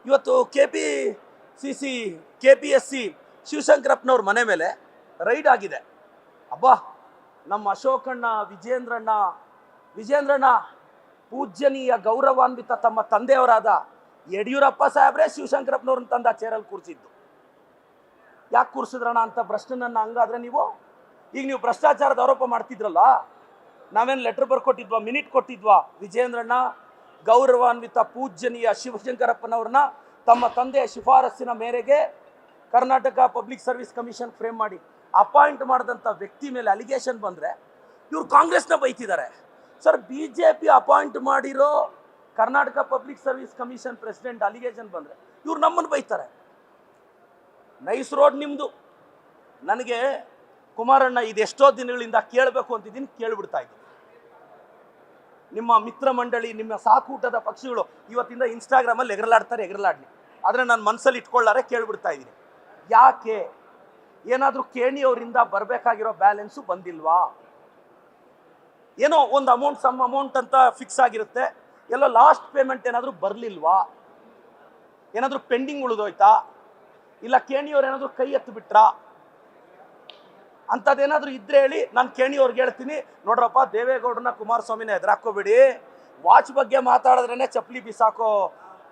ಇವತ್ತು KPSC ಶಿವಶಂಕರಪ್ಪನವ್ರ ಮನೆ ಮೇಲೆ ರೈಡ್ ಆಗಿದೆ. ಅಬ್ಬಾ, ನಮ್ಮ ಅಶೋಕಣ್ಣ ವಿಜೇಂದ್ರಣ್ಣ ಪೂಜ್ಯನೀಯ ಗೌರವಾನ್ವಿತ ತಮ್ಮ ತಂದೆಯವರಾದ ಯಡಿಯೂರಪ್ಪ ಸಾಹೇಬ್ರೆ ಶಿವಶಂಕರಪ್ಪನವ್ರನ್ನ ತಂದ ಚೇರಲ್ಲಿ ಕೂರಿಸಿದ್ದು. ಯಾಕೆ ಕೂರಿಸಿದ್ರಣ ಅಂತ ಪ್ರಶ್ನೆ ನನ್ನ ಹಂಗಾದ್ರೆ ಈಗ ನೀವು ಭ್ರಷ್ಟಾಚಾರದ ಆರೋಪ ಮಾಡ್ತಿದ್ರಲ್ಲ, ನಾವೇನು ಲೆಟರ್ ಬರ್ಕೊಟ್ಟಿದ್ವಾ, ಮಿನಿಟ್ ಕೊಟ್ಟಿದ್ವಾ? ವಿಜೇಂದ್ರಣ್ಣ ಗೌರವಾನ್ವಿತ ಪೂಜ್ಯನೀಯ ಶಿವಶಂಕರಪ್ಪನವ್ರನ್ನ ತಮ್ಮ ತಂದೆಯ ಶಿಫಾರಸ್ಸಿನ ಮೇರೆಗೆ Karnataka public service commission frame ಮಾಡಿ ಅಪಾಯಿಂಟ್ ಮಾಡಿದಂಥ ವ್ಯಕ್ತಿ ಮೇಲೆ ಅಲಿಗೇಷನ್ ಬಂದರೆ ಇವ್ರು ಕಾಂಗ್ರೆಸ್ನ ಬೈತಿದ್ದಾರೆ. ಸರ್, BJP ಅಪಾಯಿಂಟ್ ಮಾಡಿರೋ Karnataka public service commission president allegation ಬಂದರೆ ಇವ್ರು ನಮ್ಮನ್ನು ಬೈತಾರೆ. ನೈಸ್ ರೋಡ್ ನಿಮ್ಮದು. ನನಗೆ ಕುಮಾರಣ್ಣ ಇದೆಷ್ಟೋ ದಿನಗಳಿಂದ ಕೇಳಬೇಕು ಅಂತಿದ್ದೀನಿ, ಕೇಳಿಬಿಡ್ತಾ ಇದ್ದೀನಿ. ನಿಮ್ಮ ಮಿತ್ರ ಮಂಡಳಿ, ನಿಮ್ಮ ಸಾಕೂಟದ ಪಕ್ಷಿಗಳು ಇವತ್ತಿಂದ ಇನ್ಸ್ಟಾಗ್ರಾಮಲ್ಲಿ ಎಗರಲಾಡ್ಲಿ. ಆದರೆ ನಾನು ಮನಸ್ಸಲ್ಲಿ ಇಟ್ಕೊಳ್ಳಾರೆ ಕೇಳಿಬಿಡ್ತಾ ಇದ್ದೀನಿ. ಯಾಕೆ? ಏನಾದರೂ ಕೇಣಿಯವರಿಂದ ಬರಬೇಕಾಗಿರೋ ಬ್ಯಾಲೆನ್ಸು ಬಂದಿಲ್ವಾ? ಏನೋ ಒಂದು ಸಮ್ ಅಮೌಂಟ್ ಅಂತ ಫಿಕ್ಸ್ ಆಗಿರುತ್ತೆ, ಎಲ್ಲೋ ಲಾಸ್ಟ್ ಪೇಮೆಂಟ್ ಏನಾದರೂ ಬರಲಿಲ್ವಾ? ಏನಾದರೂ ಪೆಂಡಿಂಗ್ ಉಳಿದೋಯ್ತಾ? ಇಲ್ಲ ಕೇಣಿಯವ್ರು ಏನಾದರೂ ಕೈ ಎತ್ತು ಬಿಟ್ರಾ? ಅಂಥದ್ದೇನಾದರೂ ಇದ್ರೆ ಹೇಳಿ, ನಾನು ಕೇಣಿಯವ್ರಿಗೆ ಹೇಳ್ತೀನಿ, ನೋಡ್ರಪ್ಪ, ದೇವೇಗೌಡರನ್ನ ಕುಮಾರಸ್ವಾಮಿನ ಎದುರಾಕೋಬೇಡಿ, ವಾಚ್ ಬಗ್ಗೆ ಮಾತಾಡಿದ್ರೇ ಚಪ್ಪಲಿ ಬಿಸಾಕೋ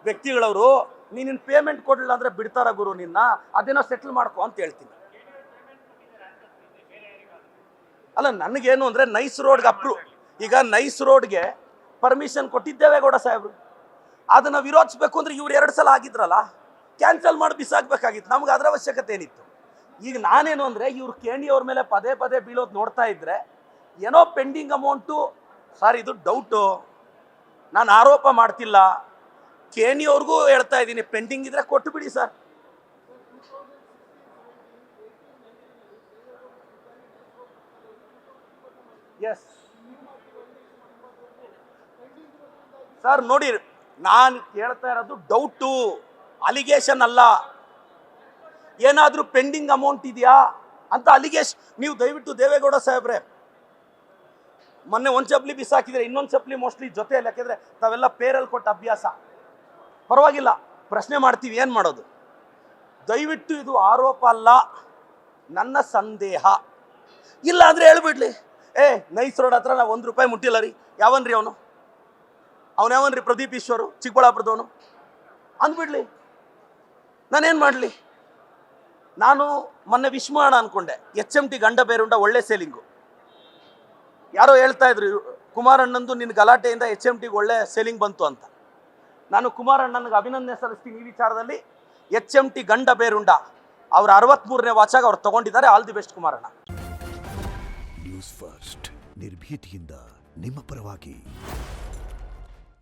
ವ್ಯಕ್ತಿಗಳವರು, ನೀನಿನ್ ಪೇಮೆಂಟ್ ಕೊಡಲಿಲ್ಲ ಅಂದರೆ ಬಿಡ್ತಾರ ಗುರು ನಿನ್ನ, ಅದೇನೋ ಸೆಟ್ಲ್ ಮಾಡ್ಕೊ ಅಂತ ಹೇಳ್ತೀನಿ. ಅಲ್ಲ, ನನಗೇನು ಅಂದರೆ ನೈಸ್ ರೋಡ್ಗೆ ಈಗ ನೈಸ್ ರೋಡ್ಗೆ ಪರ್ಮಿಷನ್ ಕೊಟ್ಟಿದ್ದೇವೆ ಗೌಡ ಸಾಹೇಬ್ರು, ಅದನ್ನು ವಿರೋಧಿಸ್ಬೇಕು ಅಂದರೆ ಇವ್ರು 2 ಸಲ ಆಗಿದ್ರಲ್ಲ, ಕ್ಯಾನ್ಸಲ್ ಮಾಡಿ ಬಿಸಾಕಬೇಕಾಗಿತ್ತು. ನಮ್ಗೆ ಅದರ ಅವಶ್ಯಕತೆ ಏನಿತ್ತು? ಈಗ ನಾನೇನು ಅಂದರೆ ಇವ್ರು ಕೇಣಿಯವ್ರ ಮೇಲೆ ಪದೇ ಬೀಳೋದು ನೋಡ್ತಾ ಇದ್ರೆ ಏನೋ ಪೆಂಡಿಂಗ್ ಅಮೌಂಟು. ಸರ್, ಇದು ಡೌಟು, ನಾನು ಆರೋಪ ಮಾಡ್ತಿಲ್ಲ. ಕೇಣಿಯವ್ರಿಗೂ ಹೇಳ್ತಾ ಇದ್ದೀನಿ, ಪೆಂಡಿಂಗ್ ಇದ್ರೆ ಕೊಟ್ಟು ಬಿಡಿ ಸರ್. ಎಸ್ ಸರ್, ನೋಡಿ, ನಾನು ಕೇಳ್ತಾ ಇರೋದು ಡೌಟು, ಅಲಿಗೇಷನ್ ಅಲ್ಲ. ಏನಾದರೂ ಪೆಂಡಿಂಗ್ ಅಮೌಂಟ್ ಇದೆಯಾ ಅಂತ ಅಲಿಗೇಷನ್. ನೀವು ದಯವಿಟ್ಟು ದೇವೇಗೌಡ ಸಾಹೇಬ್ರೆ, ಮೊನ್ನೆ ಒಂದು ಚಪ್ಪಲಿ ಬಿಸಾಕಿದ್ರೆ ಇನ್ನೊಂದು ಚಪ್ಪಲಿ ಮೋಸ್ಟ್ಲಿ ಜೊತೆಯಲ್ಲಿ, ಯಾಕೆಂದರೆ ತಾವೆಲ್ಲ ಪೇರಲ್ಲಿ ಕೊಟ್ಟ ಅಭ್ಯಾಸ. ಪರವಾಗಿಲ್ಲ, ಪ್ರಶ್ನೆ ಮಾಡ್ತೀವಿ, ಏನು ಮಾಡೋದು? ದಯವಿಟ್ಟು ಇದು ಆರೋಪ ಅಲ್ಲ, ನನ್ನ ಸಂದೇಹ. ಇಲ್ಲ ಅಂದರೆ ಹೇಳ್ಬಿಡ್ಲಿ, ನೈಸ್ ರೋಡ್ ಹತ್ರ ನಾವು ₹1 ಮುಟ್ಟಿಲ್ಲ ರೀ, ಯಾವನ್ರಿ ಅವನ್ಯಾವನ್ರಿ ಪ್ರದೀಪ್ ಈಶ್ವರು ಚಿಕ್ಕಬಳ್ಳಾಪುರದವನು ಅಂದ್ಬಿಡ್ಲಿ, ನಾನೇನು ಮಾಡಲಿ? ನಾನು ಮೊನ್ನೆ ವಿಶ್ ಮಾಡೋಣ ಅಂದ್ಕೊಂಡೆ, HMT ಗಂಡ ಬೇರುಂಡ ಒಳ್ಳೆ ಸೇಲಿಂಗು. ಯಾರೋ ಹೇಳ್ತಾ ಇದ್ರು, ಕುಮಾರಣ್ಣಂದು ನಿನ್ನ ಗಲಾಟೆಯಿಂದ HMTಗೆ ಒಳ್ಳೆ ಸೇಲಿಂಗ್ ಬಂತು ಅಂತ. ನಾನು ಕುಮಾರಣ್ಣನಿಗೆ ಅಭಿನಂದನೆ ಸಲ್ಲಿಸ್ತೀನಿ ಈ ವಿಚಾರದಲ್ಲಿ. HMT ಗಂಡ ಬೇರುಂಡ ಅವ್ರ 63ನೇ ವಾಚಾಗ ಅವ್ರು ತಗೊಂಡಿದ್ದಾರೆ. All the best Kumaranna. News first, ನಿರ್ಭೀತಿಯಿಂದ ನಿಮ್ಮ ಪರವಾಗಿ.